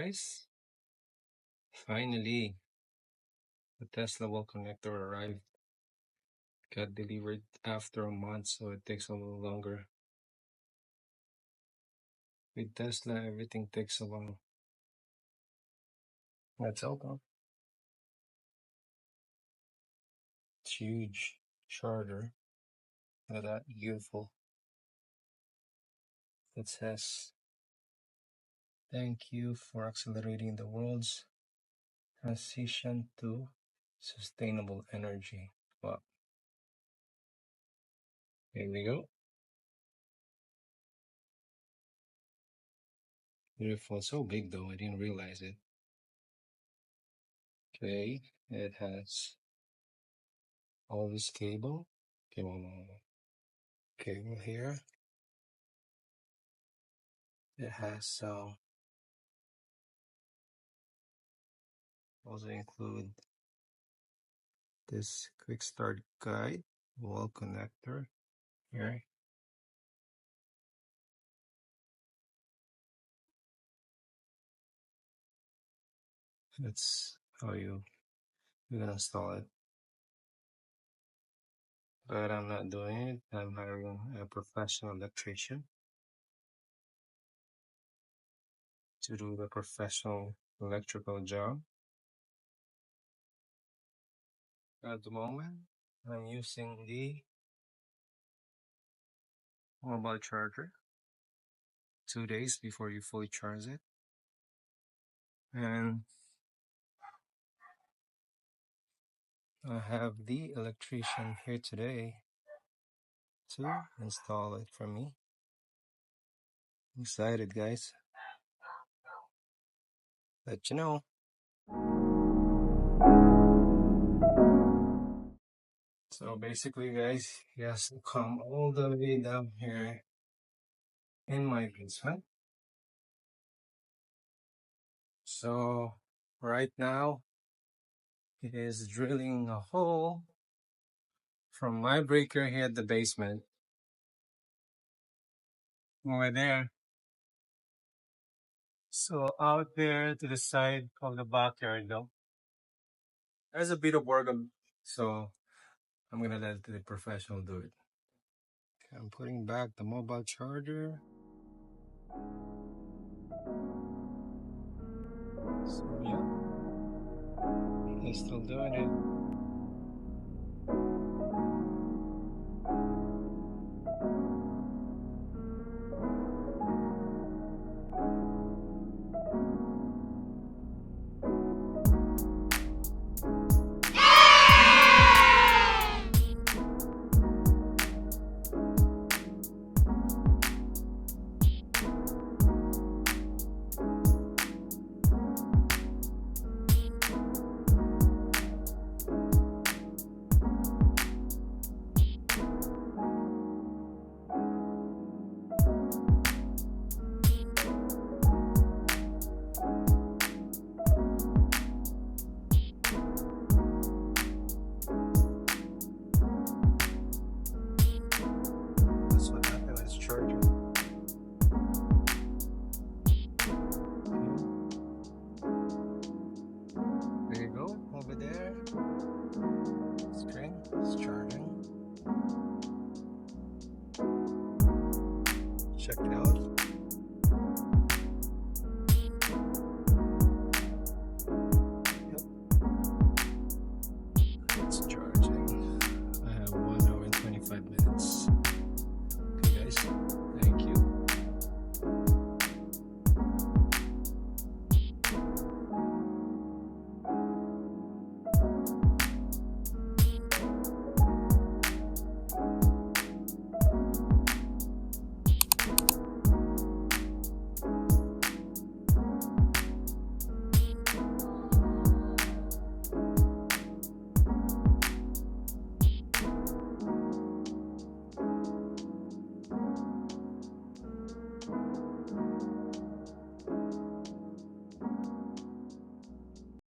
guys, finally the Tesla wall connector arrived. Got delivered after a month, so it takes a little longer. With Tesla, everything takes a while. Let's open. It's huge charger. Look at that, beautiful. It says, "Thank you for accelerating the world's transition to sustainable energy." Well, here we go. Beautiful. So big though, I didn't realize it. Okay, it has all this cable. Okay, one. Cable here. It has also include this quick start guide, wall connector here. That's how you're gonna install it. But I'm not doing it. I'm hiring a professional electrician to do the professional electrical job. At the moment, I'm using the mobile charger 2 days before you fully charge it. And I have the electrician here today to install it for me. Excited, guys. Let you know. So basically, guys, he has to come all the way down here in my basement. So right now, he is drilling a hole from my breaker here at the basement over there. So out there to the side of the backyard, though, there's a bit of work, so I'm gonna let the professional do it. Okay, I'm putting back the mobile charger. So yeah, he's still doing it.